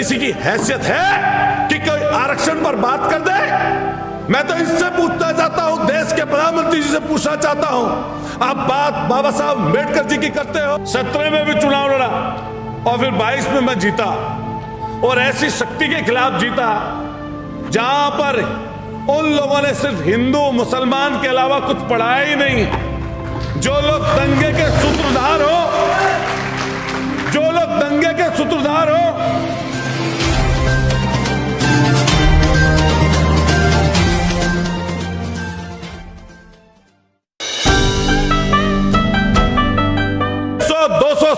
किसी की हैसियत है कि कोई आरक्षण पर बात कर दे? मैं तो इससे पूछना चाहता हूं, देश के प्रधानमंत्री जी से पूछना चाहता हूं, आप बात बाबा साहब अम्बेडकर जी की करते हो। 17 में भी चुनाव लड़ा और फिर 22 में मैं जीता, और ऐसी शक्ति के खिलाफ जीता जहां पर उन लोगों ने सिर्फ हिंदू मुसलमान के अलावा कुछ पढ़ाया ही नहीं। जो लोग दंगे के सूत्रधार हो, जो लोग दंगे के सूत्रधार हो,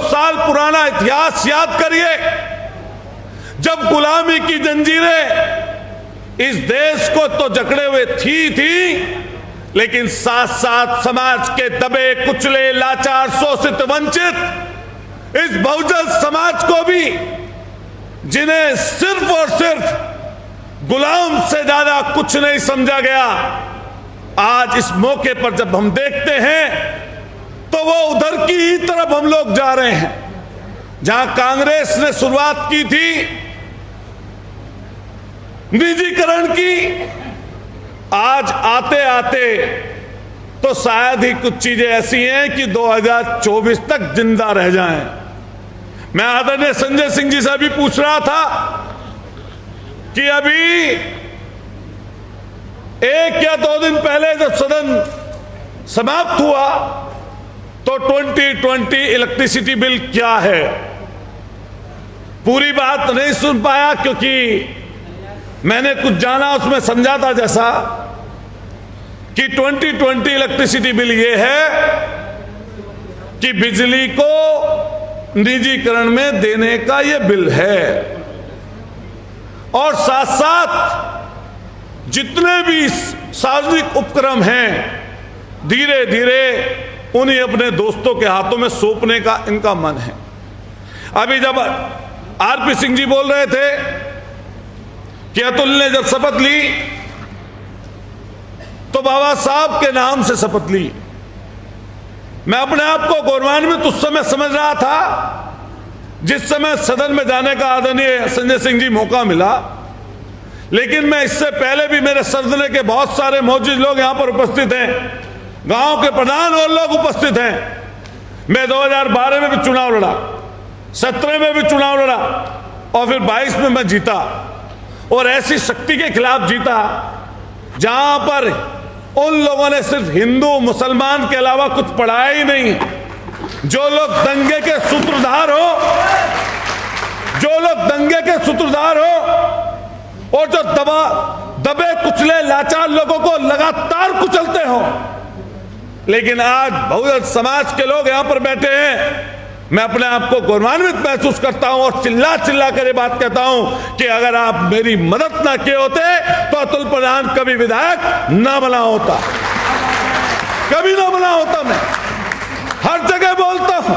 साल पुराना इतिहास याद करिए, जब गुलामी की जंजीरें इस देश को तो जकड़े हुए थी, लेकिन साथ साथ समाज के दबे कुचले लाचार शोषित वंचित इस बहुजन समाज को भी, जिन्हें सिर्फ और सिर्फ गुलाम से ज्यादा कुछ नहीं समझा गया, आज इस मौके पर जब हम देखते हैं तो वो उधर की ही तरफ हम लोग जा रहे हैं जहां कांग्रेस ने शुरुआत की थी निजीकरण की। आज आते आते तो शायद ही कुछ चीजें ऐसी हैं कि 2024 तक जिंदा रह जाएं। मैं आदरणीय संजय सिंह जी से भी पूछ रहा था कि अभी 1 या 2 दिन पहले जब सदन समाप्त हुआ तो 2020 इलेक्ट्रिसिटी बिल क्या है, पूरी बात नहीं सुन पाया, क्योंकि मैंने कुछ जाना उसमें समझा था जैसा कि 2020 इलेक्ट्रिसिटी बिल ये है कि बिजली को निजीकरण में देने का ये बिल है, और साथ साथ जितने भी सार्वजनिक उपक्रम हैं धीरे धीरे उन्हें अपने दोस्तों के हाथों में सौंपने का इनका मन है। अभी जब आरपी सिंह जी बोल रहे थे कि अतुल ने जब शपथ ली तो बाबा साहब के नाम से शपथ ली। मैं अपने आप को गौरवान्वित उस समय समझ रहा था जिस समय सदन में जाने का आदरणीय संजय सिंह जी मौका मिला, लेकिन मैं इससे पहले भी मेरे सदन के बहुत सारे मौजूद लोग यहां पर उपस्थित हैं, गांव के प्रधान और लोग उपस्थित हैं। मैं 2012 में भी चुनाव लड़ा, 17 में भी चुनाव लड़ा और फिर 22 में मैं जीता, और ऐसी शक्ति के खिलाफ जीता जहां पर उन लोगों ने सिर्फ हिंदू मुसलमान के अलावा कुछ पढ़ाया ही नहीं। जो लोग दंगे के सूत्रधार हो, जो लोग दंगे के सूत्रधार हो और जो दबे कुचले लाचार लोगों को लगातार कुचलते हो, लेकिन आज बहुजन समाज के लोग यहां पर बैठे हैं। मैं अपने आप को गौरवान्वित महसूस करता हूं और चिल्ला चिल्ला कर ये बात कहता हूं कि अगर आप मेरी मदद ना किए होते तो अतुल प्रधान कभी विधायक ना बना होता, कभी ना बना होता। मैं हर जगह बोलता हूं,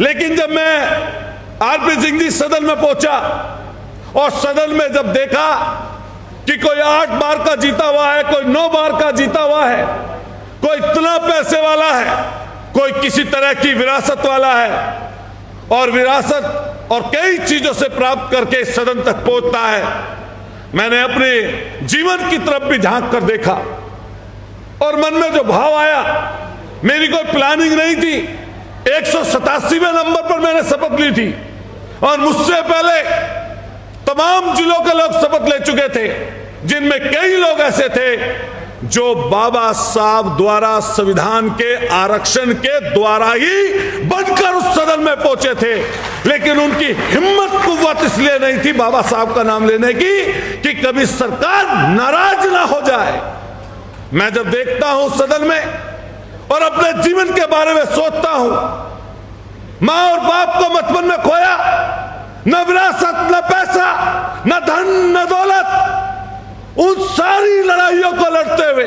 लेकिन जब मैं आरपी सिंह जी सदन में पहुंचा और सदन में जब देखा कि कोई 8 बार का जीता हुआ है, कोई 9 बार का जीता हुआ है, कोई इतना पैसे वाला है, कोई किसी तरह की विरासत वाला है, और विरासत और कई चीजों से प्राप्त करके सदन तक पहुंचता है, मैंने अपने जीवन की तरफ भी झांक कर देखा और मन में जो भाव आया, मेरी कोई प्लानिंग नहीं थी। 187वें नंबर पर मैंने शपथ ली थी और मुझसे पहले तमाम जिलों के लोग शपथ ले चुके थे, जिनमें कई लोग ऐसे थे जो बाबा साहब द्वारा संविधान के आरक्षण के द्वारा ही बनकर उस सदन में पहुंचे थे, लेकिन उनकी हिम्मत कुव्वत इसलिए नहीं थी बाबा साहब का नाम लेने की कि कभी सरकार नाराज ना हो जाए। मैं जब देखता हूं सदन में और अपने जीवन के बारे में सोचता हूं, मां और बाप को बचपन में खोया, न विरासत, न पैसा, न धन, न दौलत, उन सारी लड़ाइयों को लड़ते हुए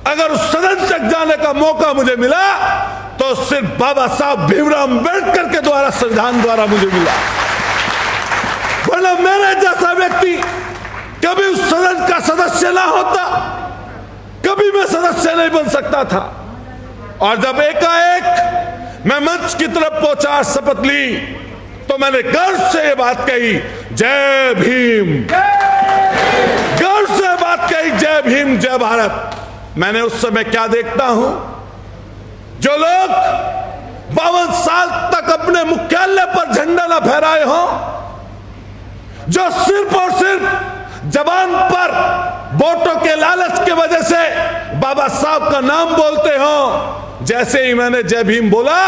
अगर उस सदन तक जाने का मौका मुझे मिला तो सिर्फ बाबा साहब भीमराव अम्बेडकर के द्वारा, संविधान द्वारा मुझे मिला, वरना मेरे जैसा व्यक्ति कभी उस सदन का सदस्य ना होता, कभी मैं सदस्य नहीं बन सकता था। और जब एकाएक मैं मंच की तरफ पहुंचा, शपथ ली, तो मैंने गर्व से ये बात कही, जय भीम। गर्व से बात कही, जय भीम जय भारत। मैंने उस समय क्या देखता हूं, जो लोग 52 साल तक अपने मुख्यालय पर झंडा न फहराए हों, जो सिर्फ और सिर्फ जबान पर वोटों के लालच की वजह से बाबा साहब का नाम बोलते हो, जैसे ही मैंने जय भीम बोला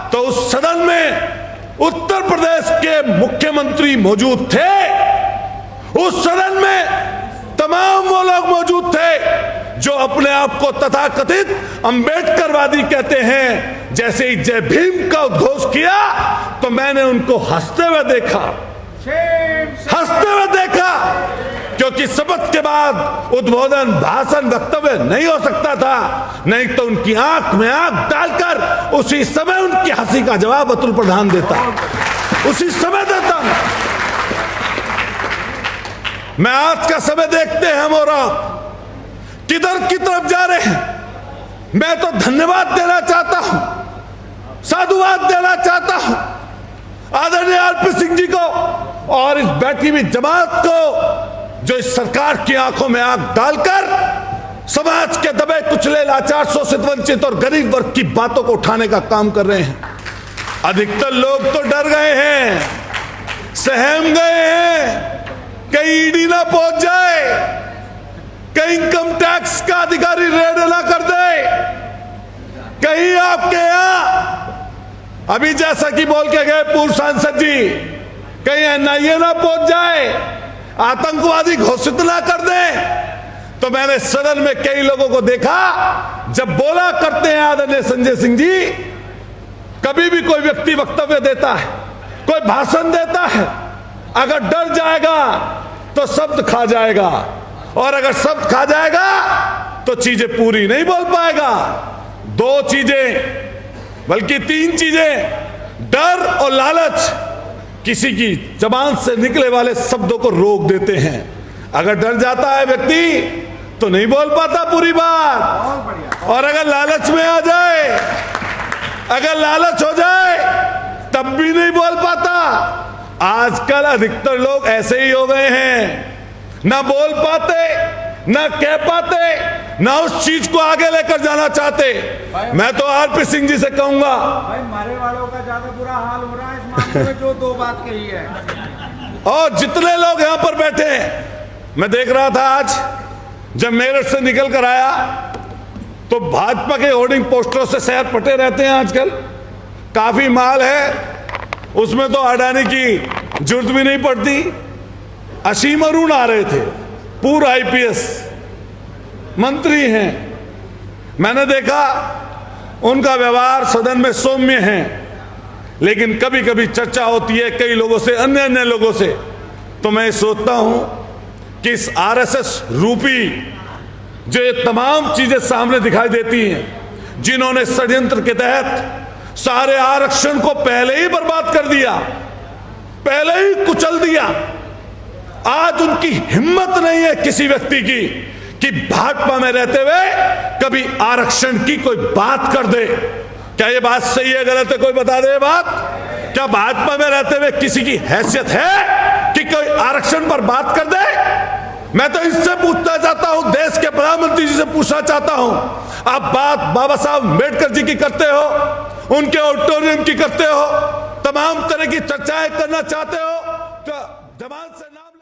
तो उस सदन में उत्तर प्रदेश के मुख्यमंत्री मौजूद थे। उस सदन में तमाम वो लोग मौजूद थे जो अपने आप को तथाकथित अंबेडकरवादी कहते हैं। जैसे ही जय भीम का उद्घोष किया तो मैंने उनको हंसते हुए देखा, क्योंकि शपथ के बाद उद्बोधन, भाषण, वक्तव्य नहीं हो सकता था, नहीं तो उनकी आंख में आंख डालकर उसी समय उनकी हंसी का जवाब अतुल प्रधान देता, उसी समय देता। मैं आज का समय देखते हैं हम और आप किधर की तरफ जा रहे हैं। मैं तो धन्यवाद देना चाहता हूं, साधुवाद देना चाहता हूं आदरणीय आरपी सिंह जी को और इस बैठी हुई जमात को, जो इस सरकार की आंखों में आंख डालकर समाज के दबे कुचले, लाचार, शोषित, वंचित और गरीब वर्ग की बातों को उठाने का काम कर रहे हैं। अधिकतर लोग तो डर गए हैं, सहम गए हैं, कहीं ईडी ना पहुंच जाए, कहीं इनकम टैक्स का अधिकारी रेड ना कर दे, कहीं आपके यहां अभी जैसा कि बोल के गए पूर्व सांसद जी, कहीं एनआईए ना पहुंच जाए, आतंकवादी घोषित ना कर दे। तो मैंने सदन में कई लोगों को देखा, जब बोला करते हैं आदरणीय संजय सिंह जी, कभी भी कोई व्यक्ति वक्तव्य देता है, कोई भाषण देता है, अगर डर जाएगा तो शब्द खा जाएगा, और अगर शब्द खा जाएगा तो चीजें पूरी नहीं बोल पाएगा। दो चीजें बल्कि तीन चीजें, डर और लालच, किसी की जबान से निकले वाले शब्दों को रोक देते हैं। अगर डर जाता है व्यक्ति तो नहीं बोल पाता पूरी बात, और अगर लालच में आ जाए, अगर लालच हो जाए तब भी नहीं बोल पाता। आजकल अधिकतर लोग ऐसे ही हो गए हैं, ना बोल पाते, ना कह पाते, ना उस चीज को आगे लेकर जाना चाहते। मैं तो आरपी सिंह जी से कहूंगा, भाई मारे वालों का ज्यादा बुरा हाल हो रहा है इस मामले में, जो दो बात कही है। और जितने लोग यहां पर बैठे हैं, मैं देख रहा था आज जब मेरठ से निकल कर आया तो भाजपा के होर्डिंग पोस्टरों से शहर पटे रहते हैं आजकल, काफी माल है, उसमें तो अडानी की जरूरत भी नहीं पड़ती। असीम अरुण आ रहे थे, पूर्व आईपीएस मंत्री हैं, मैंने देखा उनका व्यवहार सदन में सौम्य है, लेकिन कभी कभी चर्चा होती है कई लोगों से, अन्य अन्य लोगों से, तो मैं सोचता हूं कि इस आरएसएस रूपी जो ये तमाम चीजें सामने दिखाई देती हैं, जिन्होंने षड्यंत्र के तहत सारे आरक्षण को पहले ही बर्बाद कर दिया, पहले ही कुचल दिया, आज उनकी हिम्मत नहीं है किसी व्यक्ति की कि भाजपा में रहते हुए कभी आरक्षण की कोई बात कर दे। क्या ये बात सही है, गलत है, कोई बता दे बात? क्या भाजपा में रहते हुए किसी की हैसियत है कि कोई आरक्षण पर बात कर दे? मैं तो इससे पूछना चाहता हूं, देश के प्रधानमंत्री जी से पूछना चाहता हूं, आप बात बाबा साहब अम्बेडकर जी की करते हो, उनके ऑडिटोरियम की करते हो, तमाम तरह की चर्चाएं करना चाहते हो, तो जबान से नाम